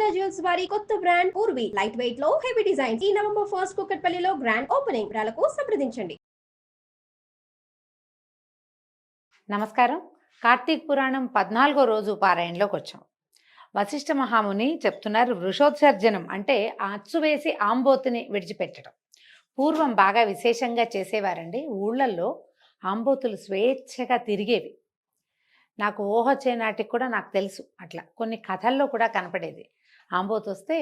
Golconda jewels వారి కొత్త brand Purvi light weight లో హెవీ డిజైన్ ఈ నవంబర్ 1 కుకట్పల్లిలో గ్రాండ్ ఓపెనింగ్ వివరాలకు సంప్రదించండి. నమస్కారం. కార్తీక పురాణం 14వ రోజు పారాయణలోకి వచ్చాం. వశిష్ఠ మహాముని చెప్తున్నారు, వృషోత్సర్జనం అంటే అచ్చు వేసి ఆంబోతుని విడిచిపెట్టడం. పూర్వం బాగా విశేషంగా చేసేవారండి. ఊళ్ళల్లో ఆంబోతులు స్వేచ్ఛగా తిరిగేవి. నాకు ఊహొచ్చే నాటికి కూడా నాకు తెలుసు. అట్లా కొన్ని కథల్లో కూడా కనపడేది. ఆంబోతు వస్తే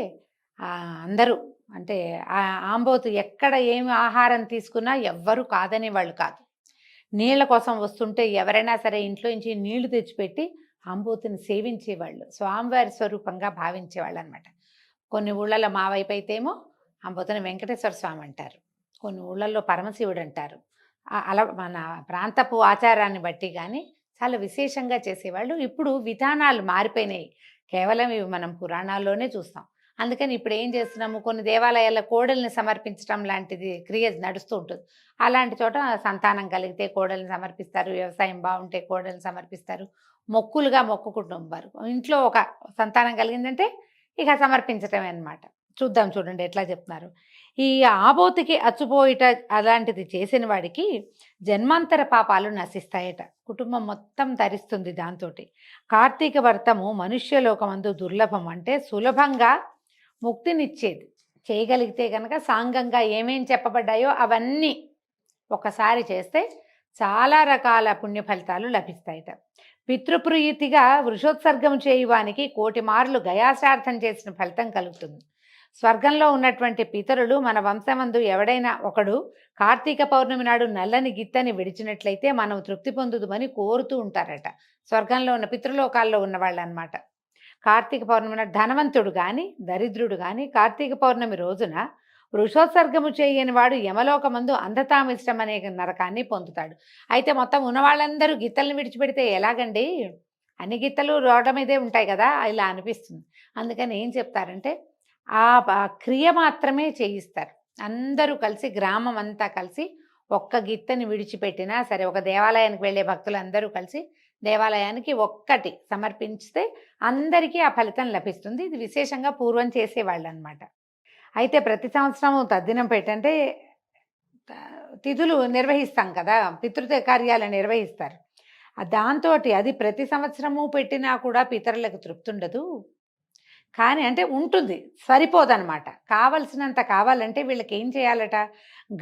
అందరూ అంటే ఆ ఆంబోతు ఎక్కడ ఏమి ఆహారం తీసుకున్నా ఎవ్వరూ కాదనేవాళ్ళు కాదు. నీళ్ల కోసం వస్తుంటే ఎవరైనా సరే ఇంట్లో నుంచి నీళ్లు తెచ్చిపెట్టి ఆంబోతుని సేవించేవాళ్ళు, స్వామివారి స్వరూపంగా భావించేవాళ్ళు అనమాట. కొన్ని ఊళ్ళల్లో మా వైపు అయితే ఏమో ఆంబోతుని వెంకటేశ్వర స్వామి అంటారు, కొన్ని ఊళ్ళల్లో పరమశివుడు అంటారు. అలా మన ప్రాంతపు ఆచారాన్ని బట్టి కానీ చాలా విశేషంగా చేసేవాళ్ళు. ఇప్పుడు విధానాలు మారిపోయినాయి. కేవలం ఇవి మనం పురాణాల్లోనే చూస్తాం. అందుకని ఇప్పుడు ఏం చేస్తున్నాము, కొన్ని దేవాలయాల్లో కోడల్ని సమర్పించడం లాంటిది క్రియ నడుస్తూ ఉంటుంది. అలాంటి చోట సంతానం కలిగితే కోడల్ని సమర్పిస్తారు, వ్యవసాయం బాగుంటే కోడల్ని సమర్పిస్తారు, మొక్కులుగా మొక్కుకుంటారు. ఇంట్లో ఒక సంతానం కలిగిందంటే ఇక సమర్పించటమే అన్నమాట. చూద్దాం చూడండి ఎట్లా చెప్తున్నారు. ఈ ఆబోతికి అచ్చుపోయిట అలాంటిది చేసిన వాడికి జన్మాంతర పాపాలు నశిస్తాయట. కుటుంబం మొత్తం తరిస్తుంది దాంతో. కార్తీక వ్రతము మనుష్యలోకమందు దుర్లభం అంటే సులభంగా ముక్తినిచ్చేది. చేయగలిగితే కనుక సాంగంగా ఏమేం చెప్పబడ్డాయో అవన్నీ ఒకసారి చేస్తే చాలా రకాల పుణ్య ఫలితాలు లభిస్తాయట. పితృప్రీతిగా వృషోత్సర్గం చేయువానికి 1,000,000 మార్లు గయాశ్రార్థం చేసిన ఫలితం కలుగుతుంది. స్వర్గంలో ఉన్నటువంటి పితరులు మన వంశమందు ఎవడైనా ఒకడు కార్తీక పౌర్ణమి నాడు నల్లని గిత్తని విడిచినట్లయితే మనం తృప్తి పొందుదుమని కోరుతూ ఉంటారట. స్వర్గంలో ఉన్న పితృలోకాల్లో ఉన్నవాళ్ళు అనమాట. కార్తీక పౌర్ణమి నాడు ధనవంతుడు కానీ దరిద్రుడు కానీ కార్తీక పౌర్ణమి రోజున వృషోత్సర్గము చేయని వాడు యమలోకమందు అంధతామిష్టం అనే నరకాన్ని పొందుతాడు. అయితే మొత్తం ఉన్నవాళ్ళందరూ గిత్తలను విడిచిపెడితే ఎలాగండి, అన్ని గిత్తలు రోడ్ల మీదే ఉంటాయి కదా, ఇలా అనిపిస్తుంది. అందుకని ఏం చెప్తారంటే ఆ క్రియ మాత్రమే చేయిస్తారు. అందరూ కలిసి గ్రామం అంతా కలిసి ఒక్క గిత్తని విడిచిపెట్టినా సరే, ఒక దేవాలయానికి వెళ్ళే భక్తులందరూ కలిసి దేవాలయానికి ఒక్కటి సమర్పిస్తే అందరికీ ఆ ఫలితం లభిస్తుంది. ఇది విశేషంగా పూర్వం చేసేవాళ్ళు అనమాట. అయితే ప్రతి సంవత్సరము తద్దినం పెట్టంటే తిథులు నిర్వహిస్తాం కదా, పితృ కార్యాలు నిర్వహిస్తారు. దాంతో అది ప్రతి సంవత్సరము పెట్టినా కూడా పితరులకు తృప్తి ఉండదు. కానీ అంటే ఉంటుంది, సరిపోదన్నమాట. కావలసినంత కావాలంటే వీళ్ళకి ఏం చేయాలట,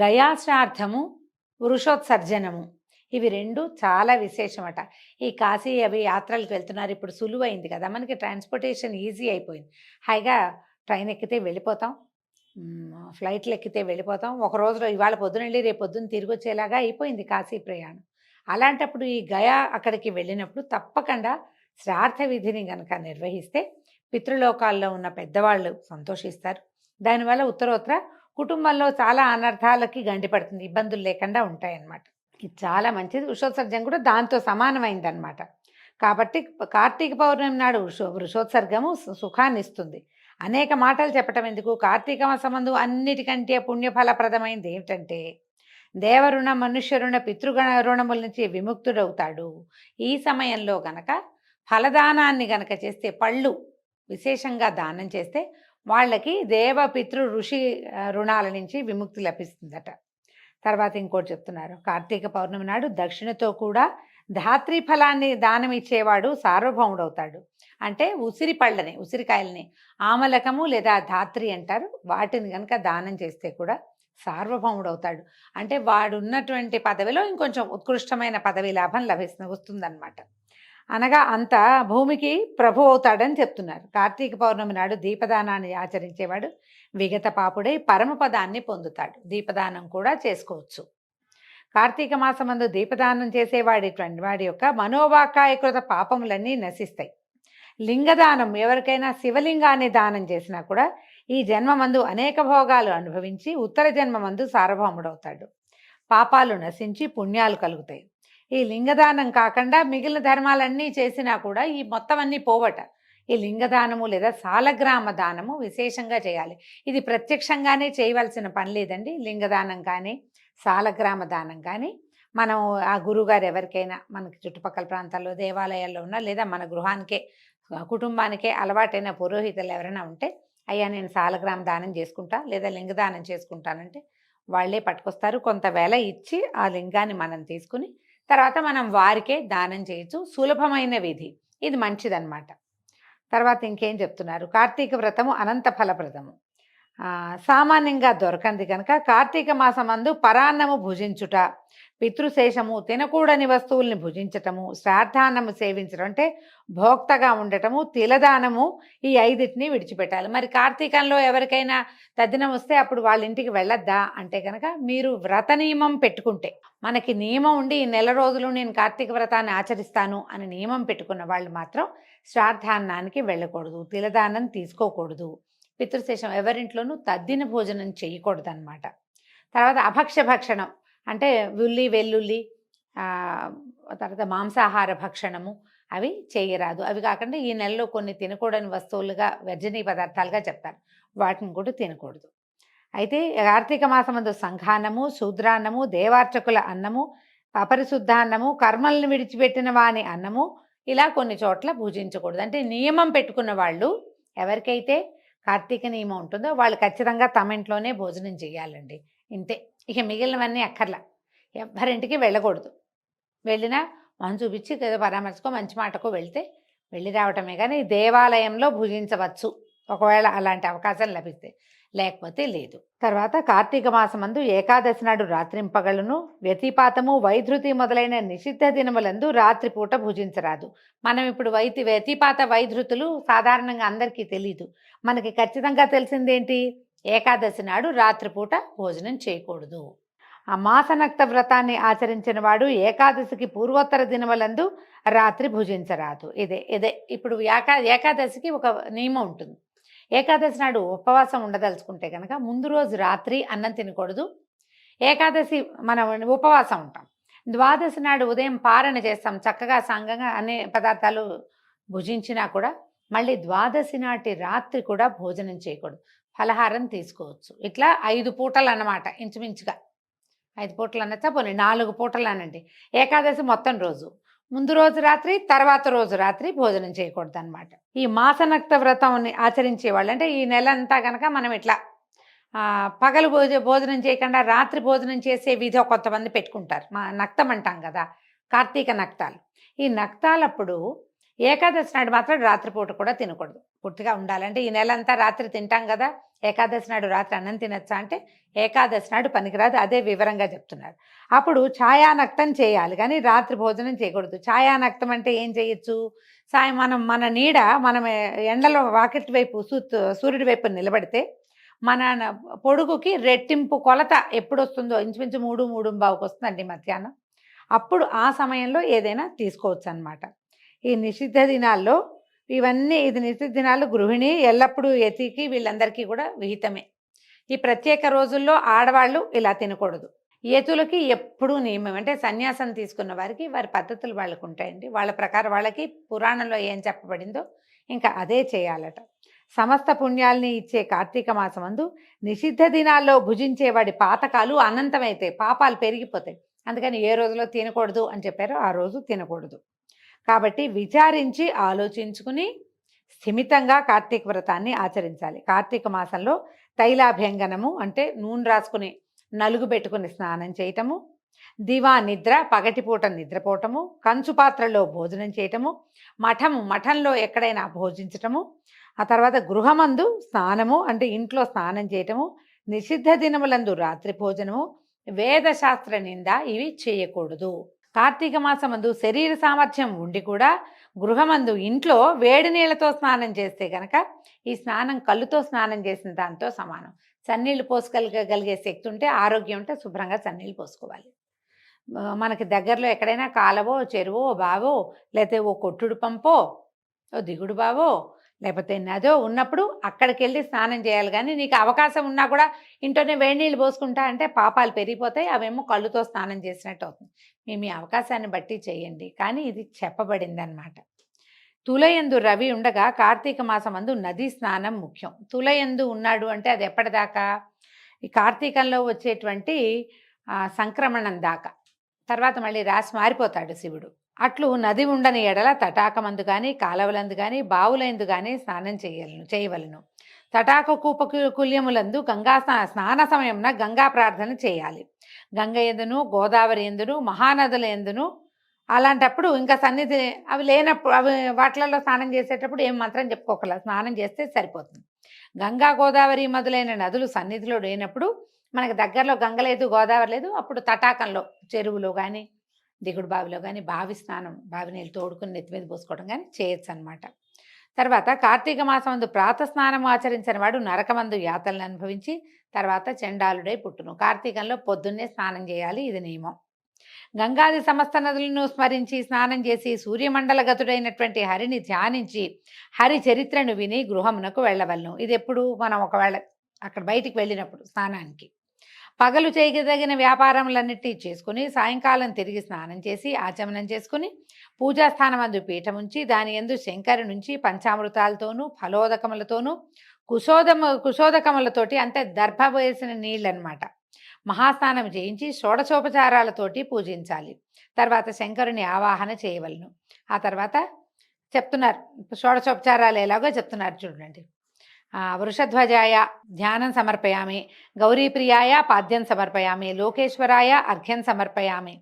గయాశ్రార్థము వృషోత్సర్జనము, ఇవి రెండు చాలా విశేషమట. ఈ కాశీ అవి యాత్రలకు వెళ్తున్నారు, ఇప్పుడు సులువైంది కదా మనకి, ట్రాన్స్పోర్టేషన్ ఈజీ అయిపోయింది. హాయిగా ట్రైన్ ఎక్కితే వెళ్ళిపోతాం, ఫ్లైట్లు ఎక్కితే వెళ్ళిపోతాం. ఒక రోజులో ఇవాళ పొద్దున వెళ్ళి రేపు పొద్దున్న తిరిగి వచ్చేలాగా అయిపోయింది కాశీ ప్రయాణం. అలాంటప్పుడు ఈ గయా అక్కడికి వెళ్ళినప్పుడు తప్పకుండా శ్రార్థ విధిని కనుక నిర్వహిస్తే పితృలోకాల్లో ఉన్న పెద్దవాళ్ళు సంతోషిస్తారు. దానివల్ల ఉత్తరోత్తర కుటుంబంలో చాలా అనర్థాలకి గండిపడుతుంది, ఇబ్బందులు లేకుండా ఉంటాయన్నమాట. ఇది చాలా మంచిది. వృషోత్సర్జం కూడా దాంతో సమానమైందనమాట. కాబట్టి కార్తీక పౌర్ణమి నాడు వృషోత్సర్గము సుఖాన్ని ఇస్తుంది. అనేక మాటలు చెప్పటం ఎందుకు, కార్తీక మాసమందు అన్నిటికంటే పుణ్యఫలప్రదమైనది ఏమిటంటే దేవరుణ మనుష్యరుణ పితృగణ రుణముల నుంచి విముక్తుడవుతాడు. ఈ సమయంలో గనక ఫలదానాన్ని గనక చేస్తే, పళ్ళు విశేషంగా దానం చేస్తే వాళ్ళకి దేవ పితృ ఋషి రుణాల నుంచి విముక్తి లభిస్తుందట. తర్వాత ఇంకోటి చెప్తున్నారు, కార్తీక పౌర్ణమి నాడు దక్షిణతో కూడా ధాత్రి ఫలాన్ని దానం ఇచ్చేవాడు సార్వభౌముడవుతాడు. అంటే ఉసిరి పళ్ళని, ఉసిరికాయలని ఆమలకము లేదా ధాత్రి అంటారు, వాటిని కనుక దానం చేస్తే కూడా సార్వభౌముడవుతాడు. అంటే వాడు ఉన్నటువంటి పదవిలో ఇంకొంచెం ఉత్కృష్టమైన పదవి లాభం వస్తుందన్నమాట. అనగా అంత భూమికి ప్రభు అవుతాడని చెప్తున్నారు. కార్తీక పౌర్ణమి నాడు దీపదానాన్ని ఆచరించేవాడు విగత పాపుడై పరమపదాన్ని పొందుతాడు. దీపదానం కూడా చేసుకోవచ్చు. కార్తీక మాసమందు దీపదానం చేసేవాడి యొక్క మనోవాకాయకృత పాపములన్నీ నశిస్తాయి. లింగదానం, ఎవరికైనా శివలింగాన్ని దానం చేసినా కూడా ఈ జన్మమందు అనేక భోగాలు అనుభవించి ఉత్తర జన్మమందు సార్వభౌముడవుతాడు. పాపాలు నశించి పుణ్యాలు కలుగుతాయి. ఈ లింగదానం కాకుండా మిగిలిన ధర్మాలన్నీ చేసినా కూడా ఈ మొత్తం అన్నీ పోవట. ఈ లింగదానము లేదా సాలగ్రామ దానము విశేషంగా చేయాలి. ఇది ప్రత్యక్షంగానే చేయవలసిన పని లేదండి. లింగదానం కానీ సాలగ్రామ దానం కానీ మనం ఆ గురువుగారు ఎవరికైనా మనకి చుట్టుపక్కల ప్రాంతాల్లో దేవాలయాల్లో ఉన్నా లేదా మన గృహానికే కుటుంబానికే అలవాటైన పురోహితులు ఎవరైనా ఉంటే, అయ్యా నేను సాలగ్రామ దానం చేసుకుంటా లేదా లింగదానం చేసుకుంటానంటే వాళ్ళే పట్టుకొస్తారు. కొంత వెల ఇచ్చి ఆ లింగాన్ని మనం తీసుకుని తర్వాత మనం వారికే దానం చేయొచ్చు. సులభమైన విధి. ఇది మంచిదన్నమాట. తర్వాత ఇంకేం చెప్తున్నారు, కార్తీక వ్రతము అనంత ఫలప్రదము. సామాన్యంగా దొరకంది కనుక కార్తీక మాసమందు పరాన్నము భుజించుట, పితృశేషము తినకూడని వస్తువుల్ని భుజించటము, శ్రాద్ధాన్నము సేవించడం అంటే భోక్తగా ఉండటము, తిలదానము, ఈ 5టిని విడిచిపెట్టాలి. మరి కార్తీకంలో ఎవరికైనా తద్దినం వస్తే అప్పుడు వాళ్ళ ఇంటికి వెళ్ళొద్దా అంటే కనుక మీరు వ్రత నియమం పెట్టుకుంటే, మనకి నియమం ఉండి ఈ నెల రోజులు నేను కార్తీక వ్రతాన్ని ఆచరిస్తాను అని నియమం పెట్టుకున్న వాళ్ళు మాత్రం శ్రాద్ధాన్నానికి వెళ్ళకూడదు, తిలదానం తీసుకోకూడదు, పితృశేషం ఎవరింట్లోనూ తద్దిన భోజనం చేయకూడదు అనమాట. తర్వాత అభక్ష్య భక్షణం అంటే ఉల్లి వెల్లుల్లి తర్వాత మాంసాహార భక్షణము అవి చేయరాదు. అవి కాకుండా ఈ నెలలో కొన్ని తినకూడని వస్తువులుగా వర్జనీయ పదార్థాలుగా చెప్తారు, వాటిని కూడా తినకూడదు. అయితే కార్తీక మాసమందు సంఘాన్నము, శూద్రాన్నము, దేవార్చకుల అన్నము, అపరిశుద్ధాన్నము, కర్మలను విడిచిపెట్టిన వాని అన్నము ఇలా కొన్ని చోట్ల భుజించకూడదు. అంటే నియమం పెట్టుకున్న వాళ్ళు, ఎవరికైతే కార్తీక నియమం ఉంటుందో వాళ్ళు ఖచ్చితంగా తమ ఇంట్లోనే భోజనం చేయాలండి. ఇంతే, ఇక మిగిలినవన్నీ అక్కర్లా. ఎవరింటికి వెళ్ళకూడదు. వెళ్ళినా మనం చూపించి పరామర్శకో మంచి మాటకో వెళ్తే వెళ్ళి రావటమే కానీ దేవాలయంలో భుజించవచ్చు ఒకవేళ అలాంటి అవకాశం లభిస్తే, లేకపోతే లేదు. తర్వాత కార్తీక మాసమందు ఏకాదశి నాడు రాత్రింపగలను, వ్యతిపాతము, వైధృతి మొదలైన నిషిద్ధ దినములందు రాత్రిపూట భుజించరాదు. మనం ఇప్పుడు వ్యతిపాత వైధృతులు సాధారణంగా అందరికీ తెలీదు. మనకి ఖచ్చితంగా తెలిసిందేంటి, ఏకాదశి నాడు రాత్రిపూట భోజనం చేయకూడదు. ఆ మాసనక్త వ్రతాన్ని ఆచరించిన వాడు ఏకాదశికి పూర్వోత్తర దినములందు రాత్రి భుజించరాదు. ఇదే ఇప్పుడు ఏకాదశికి ఒక నియమం ఉంటుంది. ఏకాదశి నాడు ఉపవాసం ఉండదలుచుకుంటే కనుక ముందు రోజు రాత్రి అన్నం తినకూడదు. ఏకాదశి మనం ఉపవాసం ఉంటాం. ద్వాదశి నాడు ఉదయం పారణ చేస్తాం, చక్కగా సాంగంగా అనే పదార్థాలు భుజించినా కూడా మళ్ళీ ద్వాదశి నాటి రాత్రి కూడా భోజనం చేయకూడదు, ఫలహారం తీసుకోవచ్చు. ఇట్లా 5 పూటలు అన్నమాట, ఇంచుమించుగా 5 పూటలు అనొచ్చా, పోనీ 4 పూటలు అనండి. ఏకాదశి మొత్తం రోజు, ముందు రోజు రాత్రి, తర్వాత రోజు రాత్రి భోజనం చేయకూడదు అనమాట. ఈ మాసనక్త వ్రతాన్ని ఆచరించే వాళ్ళు అంటే ఈ నెల అంతా కనుక మనం ఇట్లా పగలు భోజనం చేయకుండా రాత్రి భోజనం చేసే విధి కొంతమంది పెట్టుకుంటారు. నక్తం అంటాం కదా, కార్తీక నక్తాలు. ఈ నక్తాలప్పుడు ఏకాదశి నాడు మాత్రం రాత్రిపూట కూడా తినకూడదు, పూర్తిగా ఉండాలంటే ఈ నెల అంతా రాత్రి తింటాం కదా, ఏకాదశి నాడు రాత్రి అన్నం తినచ్చా అంటే ఏకాదశి నాడు పనికిరాదు. అదే వివరంగా చెప్తున్నారు. అప్పుడు ఛాయానక్తం చేయాలి కానీ రాత్రి భోజనం చేయకూడదు. ఛాయానక్తం అంటే ఏం చేయొచ్చు, మన నీడ మనం ఎండలో వాకిటి వైపు సూర్యుడి వైపు నిలబడితే మన పొడుగుకి రెట్టింపు కొలత ఎప్పుడు వస్తుందో, ఇంచుమించు 3-3:15 వస్తుందండి మధ్యాహ్నం. అప్పుడు ఆ సమయంలో ఏదైనా తీసుకోవచ్చు అన్నమాట. ఈ నిషిద్ధ దినాల్లో ఇది నిషిద్ధ దినాలు గృహిణి ఎల్లప్పుడూ యతికి వీళ్ళందరికీ కూడా విహితమే. ఈ ప్రత్యేక రోజుల్లో ఆడవాళ్ళు ఇలా తినకూడదు. యతులకి ఎప్పుడూ నియమం, అంటే సన్యాసం తీసుకున్న వారికి వారి పద్ధతులు వాళ్ళకు ఉంటాయండి. వాళ్ళ ప్రకారం వాళ్ళకి పురాణంలో ఏం చెప్పబడిందో ఇంకా అదే చేయాలట. సమస్త పుణ్యాల్ని ఇచ్చే కార్తీక మాసమందు నిషిద్ధ దినాల్లో భుజించేవాడి పాతకాలు అనంతమైతే పాపాలు పెరిగిపోతాయి. అందుకని ఏ రోజులో తినకూడదు అని చెప్పారో ఆ రోజు తినకూడదు. కాబట్టి విచారించి ఆలోచించుకుని స్థిమితంగా కార్తీక వ్రతాన్ని ఆచరించాలి. కార్తీక మాసంలో తైలాభ్యంగనము అంటే నూనె రాసుకుని నలుగు పెట్టుకుని స్నానం చేయటము, దివా నిద్ర పగటిపూట నిద్రపోవటము, కంచు పాత్రలో భోజనం చేయటము, మఠంలో ఎక్కడైనా భోజించటము, ఆ తర్వాత గృహమందు స్నానము అంటే ఇంట్లో స్నానం చేయటము, నిషిద్ధ దినములందు రాత్రి భోజనము, వేదశాస్త్ర నింద ఇవి చేయకూడదు. కార్తీక మాసమందు శరీర సామర్థ్యం ఉండి కూడా గృహమందు ఇంట్లో వేడి నీళ్లతో స్నానం చేస్తే గనక ఈ స్నానం కళ్ళుతో స్నానం చేసిన దాంతో సమానం. చన్నీళ్ళు పోసుకోగలిగే శక్తి ఉంటే, ఆరోగ్యం ఉంటే శుభ్రంగా చన్నీళ్ళు పోసుకోవాలి. మనకి దగ్గరలో ఎక్కడైనా కాలవో, చెరువో, బావో, లేకపోతే ఓ కొట్టుడు పంపో, ఓ దిగుడు బావో, లేకపోతే నదో ఉన్నప్పుడు అక్కడికి వెళ్ళి స్నానం చేయాలి. కానీ నీకు అవకాశం ఉన్నా కూడా ఇంట్లోనే వేడి నీళ్ళు పోసుకుంటా అంటే పాపాలు పెరిగిపోతాయి. అవేమో కళ్ళుతో స్నానం చేసినట్టు అవుతుంది. మీ అవకాశాన్ని బట్టి చేయండి, కానీ ఇది చెప్పబడింది అన్నమాట. తులయందు రవి ఉండగా కార్తీక మాసమందు నదీ స్నానం ముఖ్యం. తులయందు ఉన్నాడు అంటే అది ఎప్పటిదాకా, ఈ కార్తీకంలో వచ్చేటువంటి సంక్రమణం దాకా. తర్వాత మళ్ళీ రాసి మారిపోతాడు శివుడు. అట్లు నది ఉండని ఎడల తటాకమందు గాని కాలవలందు గాని బావులందు గాని స్నానం చేయవలను. తటాక కూప కుల్యములందు గంగా స్నాన సమయంన గంగా ప్రార్థన చేయాలి. గంగ ఎందును, గోదావరి ఎందును, మహానదుల ఎందును అలాంటప్పుడు ఇంకా సన్నిధి అవి లేనప్పుడు అవి వాటిలలో స్నానం చేసేటప్పుడు ఏం మంత్రం చెప్పుకోకల, స్నానం చేస్తే సరిపోతుంది. గంగా గోదావరి మొదలైన నదులు సన్నిధిలో లేనప్పుడు మనకు దగ్గరలో గంగ లేదు, గోదావరి లేదు, అప్పుడు తటాకంలో చెరువులో కానీ దిగుడు బావిలో కానీ బావి స్నానం, బావి నీళ్ళు తోడుకుని నెత్తి మీద పోసుకోవడం కానీ చేయొచ్చు అనమాట. తర్వాత కార్తీక మాసం అందు ప్రాత స్నానం ఆచరించిన వాడు నరకమందు యాతలను అనుభవించి తర్వాత చండాలుడై పుట్టును. కార్తీకంలో పొద్దున్నే స్నానం చేయాలి, ఇది నియమం. గంగాది సమస్త నదులను స్మరించి స్నానం చేసి సూర్యమండల గతుడైనటువంటి హరిని ధ్యానించి హరి చరిత్రను విని గృహమునకు వెళ్ళవలను. ఇది ఎప్పుడు మనం ఒకవేళ అక్కడ బయటికి వెళ్ళినప్పుడు స్నానానికి. పగలు చేయదగిన వ్యాపారములన్నిటి చేసుకుని సాయంకాలం తిరిగి స్నానం చేసి ఆచమనం చేసుకుని పూజాస్థానం అందు పీఠముంచి దాని యందు శంకరు నుంచి పంచామృతాలతోనూ ఫలోదకములతోనూ కుశోదకములతోటి అంటే దర్భ వేసిన నీళ్ళనమాట మహాస్నానం చేయించి షోడశోపచారాలతోటి పూజించాలి. తర్వాత శంకరుని ఆవాహన చేయవలను. ఆ తర్వాత చెప్తున్నారు షోడశోపచారాలు ఎలాగో చెప్తున్నారు చూడండి. వృషధ్వజాయ ధ్యానం సమర్పయామి, గౌరీప్రియాయ పాద్యం సమర్పయామి, లోకేశ్వరాయ అర్ఘ్యం సమర్పయామి,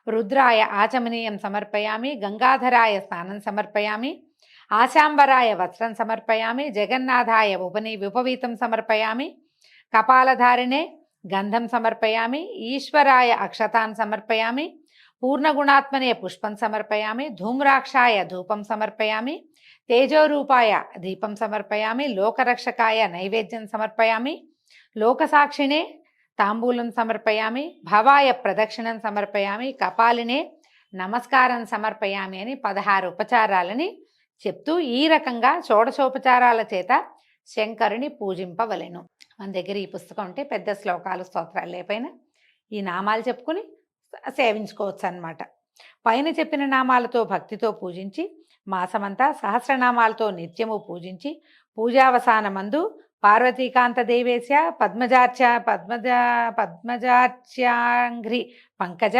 రుద్రాయ ఆచమనీయం సమర్పయామి, గంగాధరాయ స్నానం సమర్పయామి, ఆశాంబరాయ వస్త్రం సమర్పయామి, జగన్నాథాయ ఉపవీతం సమర్పయామి, కపాలధారిణే గంధం సమర్పయామి, ఈశ్వరాయ అక్షతాన్ సమర్పయామి, పూర్ణగుణాత్మనే పుష్పం సమర్పయామి, ధూమ్రాక్షాయ ధూపం సమర్పయామి, తేజోరూపాయ దీపం సమర్పయామి, లోకరక్షకాయ నైవేద్యం సమర్పయామి, లోకసాక్షిణే తాంబూలం సమర్పయామి, భవాయ ప్రదక్షిణం సమర్పయామి, కపాలినే నమస్కారం సమర్పయామి అని 16 ఉపచారాలని చెప్తూ ఈ రకంగా షోడశోపచారాల చేత శంకరుని పూజింపవలెను. మన దగ్గర ఈ పుస్తకం ఉంటే పెద్ద శ్లోకాలు స్తోత్రాలు లేపైనా ఈ నామాలు చెప్పుకుని సేవించుకోవచ్చు అన్నమాట. పైన చెప్పిన నామాలతో భక్తితో పూజించి మాసమంతా సహస్రనామాలతో నిత్యము పూజించి పూజావసానమందు పార్వతీకాంత దేవేశ పద్మజార్చ్యాంఘ్రి పంకజ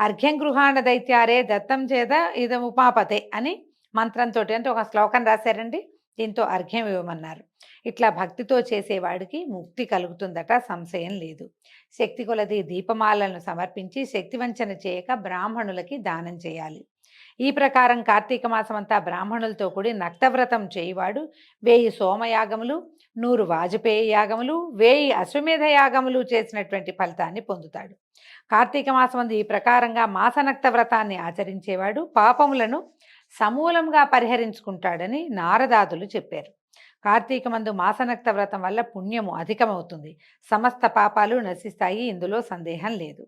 అర్ఘ్యం గృహాణ దైత్యారే దత్తం చేత ఇదముపాపతే అని మంత్రంతో అంటే ఒక శ్లోకం రాశారండి. దీంతో అర్ఘ్యం ఇవ్వమన్నారు. ఇట్లా భక్తితో చేసేవాడికి ముక్తి కలుగుతుందట, సంశయం లేదు. శక్తి కొలది దీపమాలను సమర్పించి శక్తివంచన చేయక బ్రాహ్మణులకి దానం చేయాలి. ఈ ప్రకారం కార్తీక మాసమంతా బ్రాహ్మణులతో కూడి నక్తవ్రతం చేయువాడు 1000 సోమయాగములు, 100 వాజపేయి యాగములు, 1000 అశ్వమేధ యాగములు చేసినటువంటి ఫలితాన్ని పొందుతాడు. కార్తీక మాసమందు ఈ ప్రకారంగా మాసనక్త వ్రతాన్ని ఆచరించేవాడు పాపములను సమూలంగా పరిహరించుకుంటాడని నారదాదులు చెప్పారు. కార్తీకమందు మాసనక్త వ్రతం వల్ల పుణ్యము అధికమవుతుంది, సమస్త పాపాలు నశిస్తాయి, ఇందులో సందేహం లేదు.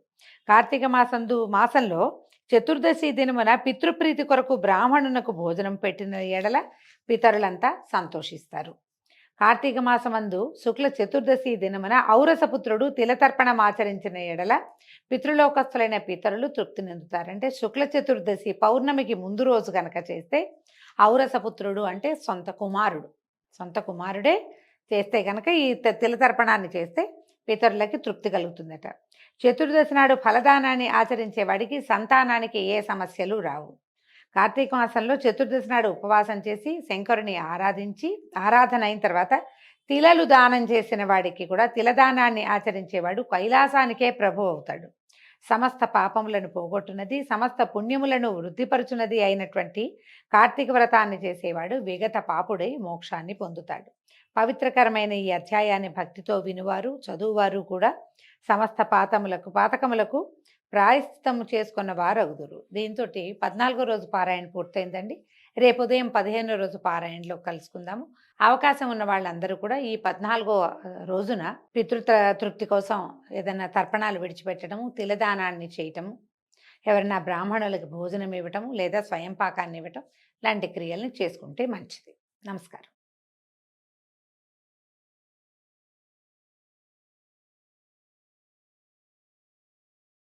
కార్తీక మాసంలో చతుర్దశి దినమున పితృప్రీతి కొరకు బ్రాహ్మణునకు భోజనం పెట్టిన ఎడల పితరులంతా సంతోషిస్తారు. కార్తీక మాసమందు శుక్ల చతుర్దశి దినమున ఔరసపుత్రుడు తిలతర్పణం ఆచరించిన ఎడల పితృలోకస్తులైన పితరులు తృప్తి నిందుతారంటే శుక్ల చతుర్దశి పౌర్ణమికి ముందు రోజు కనుక చేస్తే ఔరసపుత్రుడు అంటే సొంత కుమారుడే చేస్తే కనుక ఈ తిలతర్పణాన్ని చేస్తే పితరులకి తృప్తి కలుగుతుందట. చతుర్దశి నాడు ఫలదానాన్ని ఆచరించే వాడికి సంతానానికి ఏ సమస్యలు రావు. కార్తీక మాసంలో చతుర్దశి నాడు ఉపవాసం చేసి శంకరుని ఆరాధన అయిన తర్వాత తిలలు దానం చేసిన వాడికి కూడా తిలదానాన్ని ఆచరించేవాడు కైలాసానికే ప్రభు అవుతాడు. సమస్త పాపములను పోగొట్టునది, సమస్త పుణ్యములను వృద్ధిపరచునది అయినటువంటి కార్తీక వ్రతాన్ని చేసేవాడు విగత పాపుడై మోక్షాన్ని పొందుతాడు. పవిత్రకరమైన ఈ అధ్యాయాన్ని భక్తితో వినువారు చదువువారు కూడా సమస్త పాతకములకు ప్రాయశ్చిత్తము చేసుకున్న వారు అగుదురు. దీంతో 14వ రోజు పారాయణ పూర్తయిందండి. రేపు ఉదయం 15వ రోజు పారాయణలో కలుసుకుందాము. అవకాశం ఉన్న వాళ్ళందరూ కూడా ఈ 14వ రోజున తృప్తి కోసం ఏదైనా తర్పణాలు విడిచిపెట్టడము, తిలదానాన్ని చేయటము, ఎవరైనా బ్రాహ్మణులకు భోజనం ఇవ్వటము లేదా స్వయం పాకాన్ని ఇవ్వటం లాంటి క్రియలను చేసుకుంటే మంచిది. నమస్కారం.